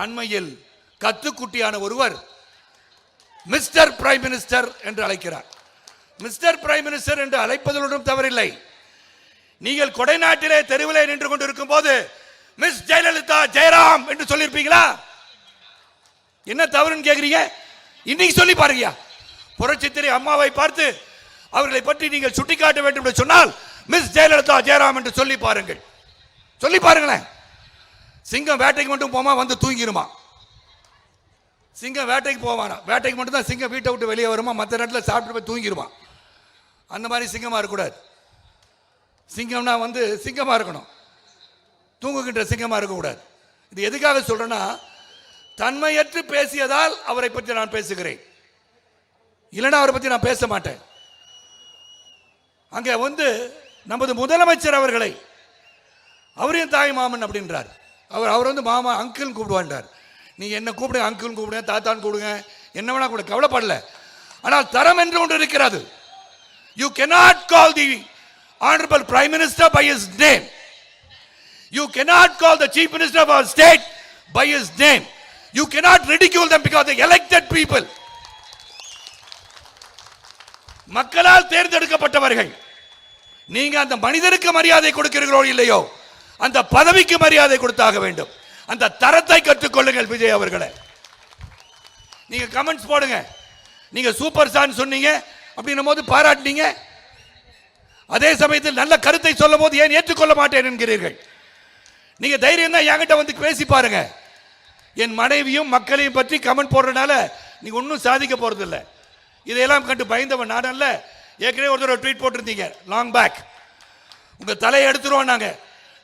அண்மையில் கத்துக்குட்டியான ஒருவர் mister prime minister என்று அழைக்கிறார். மிஸ்டர் பிரைம் மினிஸ்டர் என்று அழைப்பதில் ஒன்றும் தவறில்லை. நீங்கள் கொடைநாட்டிலே தெருவிலே நின்று கொண்டிருக்கும் போது மிஸ் ஜெயலலிதா ஜெயராம் என்று சொல்லியிருப்பீங்களா? என்ன தவறுன்னு கேட்குறீங்க? இன்னைக்கு சொல்லி பாருங்க. புரட்சித்திரை அம்மாவை பார்த்து அவர்களை பற்றி நீங்கள் சுட்டிக்காட்ட வேண்டும் என்று சொன்னால் மிஸ் ஜெயலலிதா ஜெயராம் என்று சொல்லி பாருங்கள். சொல்லி பாருங்களேன். சிங்கம் வேட்டைக்கு மட்டும் போமா வந்து தூங்கிருமா? சிங்கம் வேட்டைக்கு போவானா? வேட்டைக்கு மட்டும் தான் சிங்கம் வீட்டை விட்டு வெளியே வருமா, மற்ற நேரத்தில் சாப்பிட்டு போய் தூங்கிடுமா. அந்த மாதிரி சிங்கமாக இருக்கக்கூடாது. சிங்கம்னா வந்து சிங்கமாக இருக்கணும், தூங்குகின்ற சிங்கமாக இருக்கக்கூடாது. இது எதுக்காக சொல்றேன்னா, தன்மையற்று பேசியதால் அவரை பற்றி நான் பேசுகிறேன், இல்லைன்னா அவரை பற்றி நான் பேச மாட்டேன். அங்கே வந்து நமது முதலமைச்சர் அவர்களை அவரையும் தாய் மாமன் அப்படின்றார். அவர் வந்து மாமா அங்கிள் கூப்பிடுவான்றார். நீ என்ன கூப்பிடுங்க, அங்கிள் கூப்பிடுங்க, தாத்தான்னு கூப்பிடுங்க, என்ன வேணா கூட கவலைப்படல. ஆனால் தரம் என்று ஒன்று இருக்கிறது. You cannot call the honorable prime minister by his name. You cannot call the chief minister of our state by his name. You cannot ridicule them because they elected people. மக்களால் தேர்ந்தெடுக்கப்பட்டவர்கள். நீங்க அந்த மனிதருக்கு மரியாதை கொடுக்கிறீர்களோ இல்லையோ, அந்த பதவிக்கு மரியாதை கொடுத்தாக வேண்டும். அந்த தரத்தை கற்றுக்கொள்ளுங்கள் விஜய் அவர்களே. நீங்க கமெண்ட்ஸ் போடுங்க. நீங்க சூப்பர் ஸ்டார் சொன்னீங்க அப்படின்னும் போது பாராட்டினீங்க, அதே சமயத்தில் நல்ல கருத்தை சொல்லும் போது ஏன் ஏற்றுக்கொள்ள மாட்டேன் என்கிறீர்கள். நீங்க தைரியம் தான் என்கிட்ட வந்து பேசி பாருங்க. என் மனைவியும் மக்களையும் பற்றி கமெண்ட் போடுறதுனால நீங்க ஒன்றும் சாதிக்க போறதில்லை. இதையெல்லாம் கண்டு பயந்தவன் நான் அல்ல. ஏற்கனவே ஒருத்தர் ட்வீட் போட்டிருந்தீங்க லாங் பேக், உங்க தலையை எடுத்துருவோம் நாங்க.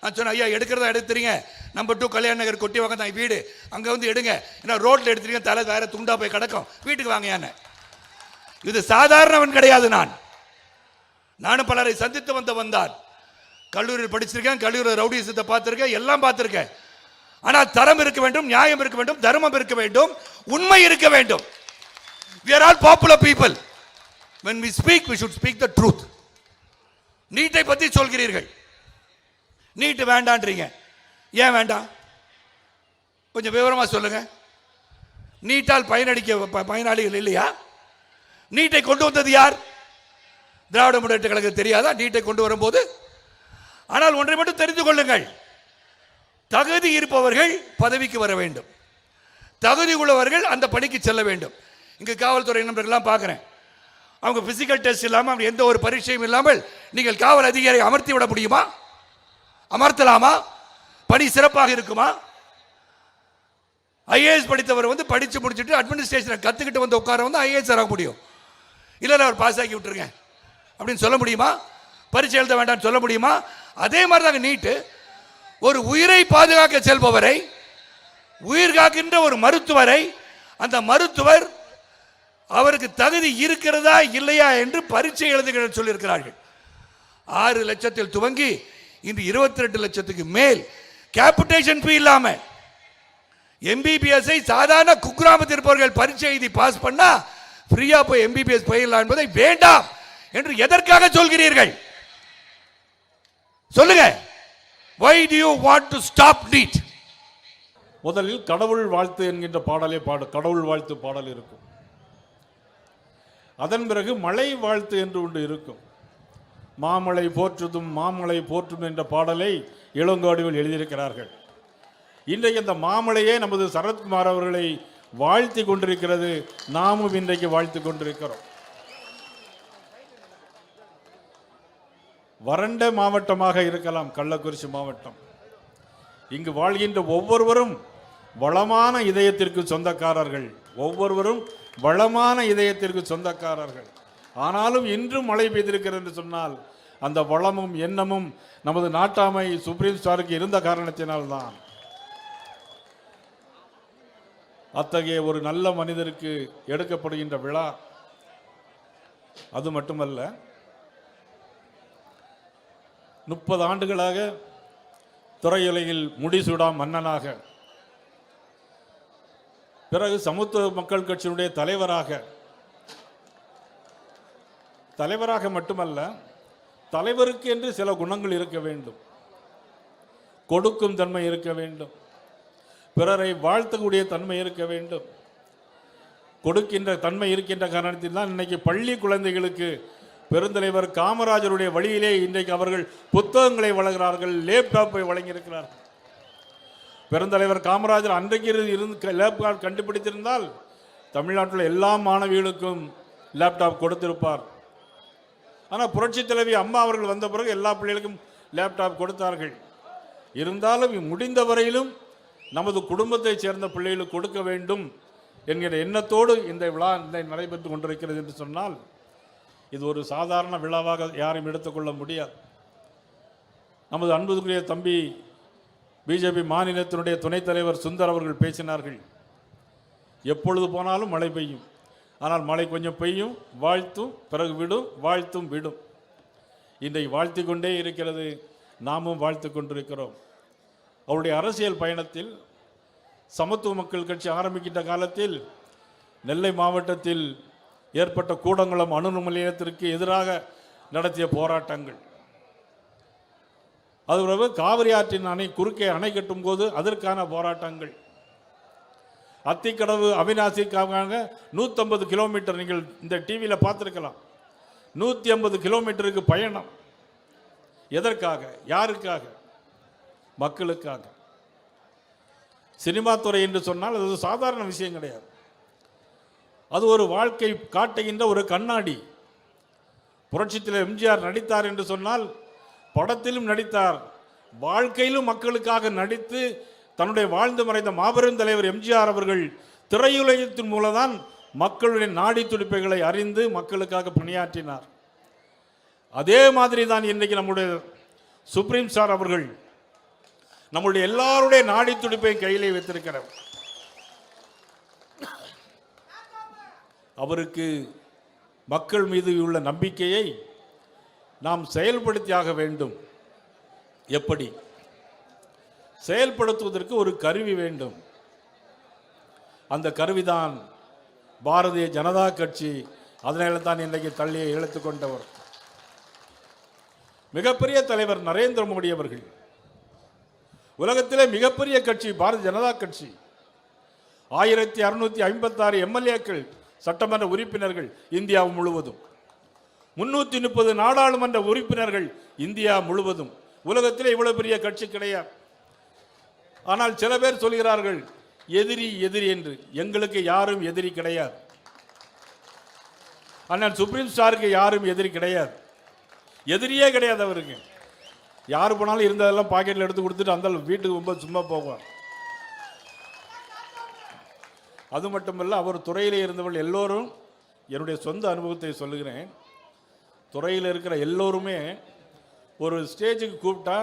நான் சொன்னேன், ஐயா எடுக்கிறதா எடுத்துறீங்க, நம்பர் 2 கல்யாண நகர் கொட்டி வாங்க தான் வீடு, அங்கே வந்து எடுங்க. ஏன்னா ரோட்டில் எடுத்துறீங்க, தலை வேற துண்டா போய் கிடக்கும், வீட்டுக்கு வாங்க. யானை இது சாதாரணவன் கிடையாது. நானும் பலரை சந்தித்து வந்தவன் தான். கல்லூரியில் படிச்சிருக்கேன், கல்லூரியில் ரவுடிசத்தை பார்த்துருக்கேன், எல்லாம் பார்த்துருக்கேன். ஆனால் தரம் இருக்க வேண்டும், நியாயம் இருக்க வேண்டும், தர்மம் இருக்க வேண்டும், உண்மை இருக்க வேண்டும். We are all popular people. When we speak, we should speak the truth. நீட்டை பற்றி சொல்கிறீர்கள், நீட்டு வேண்டான்றீங்க. ஏன் வேண்டாம்? கொஞ்சம் விவரமா சொல்லுங்க. நீட்டால் பயனாளிகள் இல்லையா? நீட்டை கொண்டு வந்தது யார்? திராவிட முன்னேற்ற கழகம் தெரியாதா நீட்டை கொண்டு வரும்போது? ஆனால் ஒன்றை மட்டும் தெரிந்து கொள்ளுங்கள், தகுதி இருப்பவர்கள் பதவிக்கு வர வேண்டும், தகுதி உள்ளவர்கள் அந்த பணிக்கு செல்ல வேண்டும். இங்கு காவல்துறை நண்பர்கள்லாம் பார்க்குறேன், அவங்க பிசிக்கல் டெஸ்ட் இல்லாமல் எந்த ஒரு பரீட்சையும் இல்லாமல் நீங்கள் காவல் அதிகாரியை அமர்த்தி விட முடியுமா? அமர்த்தலாமா? பணி சிறப்பாக இருக்குமா? ஐஏஎஸ் படித்தவர் வந்து படித்து முடிச்சுட்டு அட்மினிஸ்ட்ரேஷனை கற்றுக்கிட்டு வந்து உட்கார வந்து ஐஏஎஸ் ஆக முடியும். இல்லை அவர் பாஸ் ஆக்கி விட்டுருங்க அப்படின்னு சொல்ல முடியுமா? பரீட்சை எழுத வேண்டாம்னு சொல்ல முடியுமா? அதே மாதிரி தாங்க நீட்டு. ஒரு உயிரை பாதுகாக்க செல்பவரை, உயிர் காக்கின்ற ஒரு மருத்துவரை, அந்த மருத்துவர் அவருக்கு தகுதி இருக்கிறதா இல்லையா என்று பரீட்சை எழுதுகிற சொல்லியிருக்கிறார்கள். 6 லட்சத்தில் துவங்கி இன்று 22 லட்சத்துக்கு மேல் கேபிடேஷன் ஃபீ இல்லாம எம்பிபிஎஸ் சாதாரண குக்கிராமத்தில் இருப்பவர்கள் பரீட்சை எழுதி பாஸ் பண்ணா ஃப்ரீயா போய் எம்பிபிஎஸ் பயிரலாம் என்பதை வேண்டாம் என்று எதற்காக சொல்கிறீர்கள்? சொல்லுங்க. Why do you want to stop NEET? முதலில் கடவுள் வாழ்த்து என்கின்ற பாடலே கடவுள் வாழ்த்து பாடல் இருக்கும். அதன் பிறகு மழை வாழ்த்து என்று ஒன்று இருக்கும். மாமழை போற்றுதும் மாமழை போற்றும் என்ற பாடலை இளங்கோடிகள் எழுதியிருக்கிறார்கள். இன்றைக்கு இந்த மாமழையே நமது சரத்குமார் அவர்களை வாழ்த்தி கொண்டிருக்கிறது. நாமும் இன்றைக்கு வாழ்த்து கொண்டிருக்கிறோம். வறண்ட மாவட்டமாக இருக்கலாம் கள்ளக்குறிச்சி மாவட்டம். இங்கு வாழ்கின்ற ஒவ்வொருவரும் வளமான இதயத்திற்கு சொந்தக்காரர்கள், ஒவ்வொருவரும் வளமான இதயத்திற்கு சொந்தக்காரர்கள். ஆனாலும் இன்றும் மழை பெய்திருக்கிறது என்று சொன்னால் அந்த வளமும் எண்ணமும் நமது நாட்டாமை சுப்ரீம் ஸ்டாருக்கு இருந்த காரணத்தினால்தான். அத்தகைய ஒரு நல்ல மனிதருக்கு எடுக்கப்படுகின்ற விழா. அது மட்டுமல்ல, 30 ஆண்டுகளாக துறையுலகில் முடிசூடா மன்னனாக, பிறகு சமத்துவ மக்கள் கட்சியினுடைய தலைவராக மட்டுமல்ல, தலைவருக்கு என்று சில குணங்கள் இருக்க வேண்டும். கொடுக்கும் தன்மை இருக்க வேண்டும், பிறரை வாழ்த்தக்கூடிய தன்மை இருக்க வேண்டும். கொடுக்கின்ற தன்மை இருக்கின்ற காரணத்தில் தான் இன்னைக்கு பள்ளி குழந்தைகளுக்கு பெருந்தலைவர் காமராஜருடைய வழியிலே இன்றைக்கு அவர்கள் புத்தகங்களை வழங்குகிறார்கள், லேப்டாப்பை வழங்கியிருக்கிறார்கள். பெருந்தலைவர் காமராஜர் அன்றைக்கு இருந்து லேப்டாப் கண்டுபிடித்திருந்தால் தமிழ்நாட்டில் எல்லா மாணவிகளுக்கும் லேப்டாப் கொடுத்திருப்பார். ஆனால் புரட்சி தலைவி அம்மா அவர்கள் வந்த பிறகு எல்லா பிள்ளைகளுக்கும் லேப்டாப் கொடுத்தார்கள். இருந்தாலும் முடிந்த வரையிலும் நமது குடும்பத்தைச் சேர்ந்த பிள்ளைகளுக்கு கொடுக்க வேண்டும் என்கிற எண்ணத்தோடு இந்த விழா நடைபெற்று கொண்டிருக்கிறது என்று சொன்னால் இது ஒரு சாதாரண விழாவாக யாரும் எடுத்துக்கொள்ள முடியாது. நமது அன்புக்குரிய தம்பி பிஜேபி மாநிலத்தினுடைய துணைத் தலைவர் சுந்தர் அவர்கள் பேசினார்கள். எப்பொழுது போனாலும் மழை பெய்யும், ஆனால் மழை கொஞ்சம் பெய்யும், வாழ்த்தும், பிறகு விடும், வாழ்த்தும் விடும். இன்றைக்கு வாழ்த்தி கொண்டே இருக்கிறது, நாமும் வாழ்த்து கொண்டிருக்கிறோம். அவருடைய அரசியல் பயணத்தில் சமத்துவ மக்கள் கட்சி ஆரம்பிக்கின்ற காலத்தில் நெல்லை மாவட்டத்தில் ஏற்பட்ட கூடங்குளம் அணு நிலையத்திற்கு எதிராக நடத்திய போராட்டங்கள், அதுபோல காவிரி ஆற்றின் அணை குறுக்கே அணை கட்டும் போது அதற்கான போராட்டங்கள், அத்திக்கடவு அவிநாசிக்காக 150 கிலோமீட்டர், நீங்கள் இந்த டிவியில் பார்த்துருக்கலாம், 150 கிலோமீட்டருக்கு பயணம். எதற்காக? யாருக்காக? மக்களுக்காக. சினிமா துறை என்று சொன்னால் அது சாதாரண விஷயம் கிடையாது. அது ஒரு வாழ்க்கை காட்டுகின்ற ஒரு கண்ணாடி. புரட்சித்தில் எம்ஜிஆர் நடித்தார் என்று சொன்னால் படத்திலும் நடித்தார், வாழ்க்கையிலும் மக்களுக்காக நடித்து தன்னுடைய வாழ்ந்து மறைந்த மாபெரும் தலைவர் எம்ஜிஆர் அவர்கள் திரையுலகத்தின் மூலம்தான் மக்களுடைய நாடி துடிப்புகளை அறிந்து மக்களுக்காக பணியாற்றினார். அதே மாதிரி தான் இன்றைக்கு நம்முடைய சுப்ரீம் ஸ்டார் அவர்கள் நம்முடைய எல்லாருடைய நாடி துடிப்பை கையிலே வைத்திருக்கிறார். அவருக்கு மக்கள் மீது உள்ள நம்பிக்கையை நாம் செயல்படுத்தியாக வேண்டும். எப்படி செயல்படுத்துவதற்கு ஒரு கருவி வேண்டும். அந்த கருவிதான் பாரதிய ஜனதா கட்சி. அதனால தான் இன்றைக்கு தள்ளியை இழுத்து கொண்டவர் மிகப்பெரிய தலைவர் நரேந்திர மோடி அவர்கள். உலகத்திலே மிகப்பெரிய கட்சி பாரதிய ஜனதா கட்சி. 1656 எம்எல்ஏக்கள், சட்டமன்ற உறுப்பினர்கள் இந்தியா முழுவதும், 330 நாடாளுமன்ற உறுப்பினர்கள் இந்தியா முழுவதும். உலகத்தில் இவ்வளவு பெரிய கட்சி கிடையாது. ஆனால் சில பேர் சொல்கிறார்கள் எதிரி எதிரி என்று. எங்களுக்கு யாரும் எதிரி கிடையாது. ஆனால் சுப்ரீம் ஸ்டாருக்கு யாரும் எதிரி கிடையாது, எதிரியே கிடையாது அவருக்கு. யார் போனாலும் இருந்ததெல்லாம் பாக்கெட்டில் எடுத்து கொடுத்துட்டு அந்த வீட்டுக்கு ரொம்ப சும்மா போவார். அது மட்டுமல்ல, அவர் துறையில் இருந்தவர்கள் எல்லோரும், என்னுடைய சொந்த அனுபவத்தை சொல்லுகிறேன், துறையில் இருக்கிற எல்லோருமே ஒரு ஸ்டேஜுக்கு கூப்பிட்டா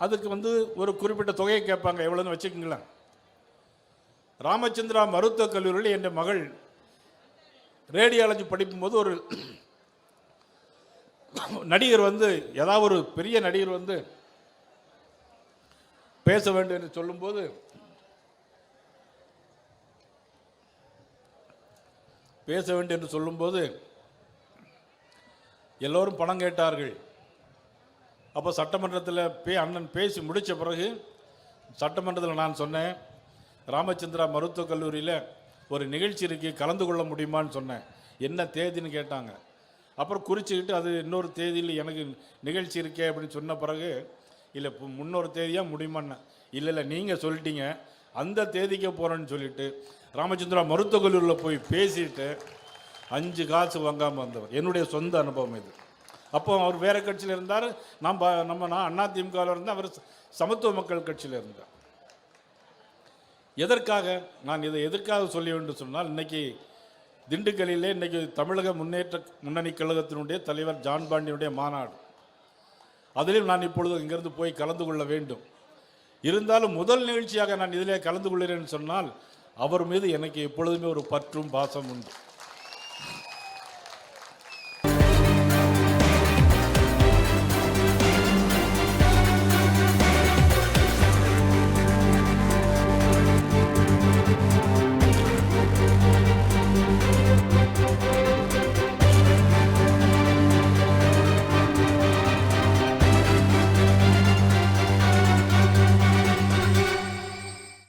அதுக்கு ஒரு குறிப்பிட்ட தொகையை கேட்பாங்க. எவ்வளோன்னு வச்சுக்கோங்களேன். ராமச்சந்திரா மருத்துவக் கல்லூரியில் என் மகள் ரேடியாலஜி படிக்கும்போது ஒரு நடிகர் ஏதாவது ஒரு பெரிய நடிகர் பேச வேண்டும் என்று சொல்லும்போது எல்லோரும் பணம் கேட்டார்கள். அப்போ சட்டமன்றத்தில் அண்ணன் பேசி முடித்த பிறகு சட்டமன்றத்தில் நான் சொன்னேன், ராமச்சந்திரா மருத்துவக் கல்லூரியில் ஒரு நிகழ்ச்சி இருக்கு, கலந்து கொள்ள முடியுமான்னு சொன்னேன். என்ன தேதின்னு கேட்டாங்க. அப்புறம் குறிச்சிக்கிட்டு அது இன்னொரு தேதியில் எனக்கு நிகழ்ச்சி இருக்கே அப்படின்னு சொன்ன பிறகு, இல்லை முன்னொரு தேதியாக முடியுமான்னு. இல்லை நீங்கள் சொல்லிட்டீங்க, அந்த தேதிக்கு போகிறேன்னு சொல்லிட்டு ராமச்சந்திரா மருத்துவக் கல்லூரியில் போய் பேசிட்டு 5 காசு வாங்காமல் வந்தவர். என்னுடைய சொந்த அனுபவம் இது. அப்போ அவர் வேறு கட்சியில் இருந்தார், நான் அதிமுகவில் இருந்தேன், அவர் சமத்துவ மக்கள் கட்சியில் இருந்தார். எதற்காக நான் இதை எதற்காக சொல்லி வேண்டும் சொன்னால், இன்னைக்கு திண்டுக்கல்லிலே இன்னைக்கு தமிழக முன்னேற்ற முன்னணி கழகத்தினுடைய தலைவர் ஜான் பாண்டியனுடைய மாநாடு. அதிலும் நான் இப்பொழுது இங்கிருந்து போய் கலந்து கொள்ள வேண்டும். இருந்தாலும் முதல் நிகழ்ச்சியாக நான் இதிலே கலந்து கொள்கிறேன் சொன்னால் அவர் மீது எனக்கு எப்பொழுதுமே ஒரு பற்றும் பாசம் உண்டு.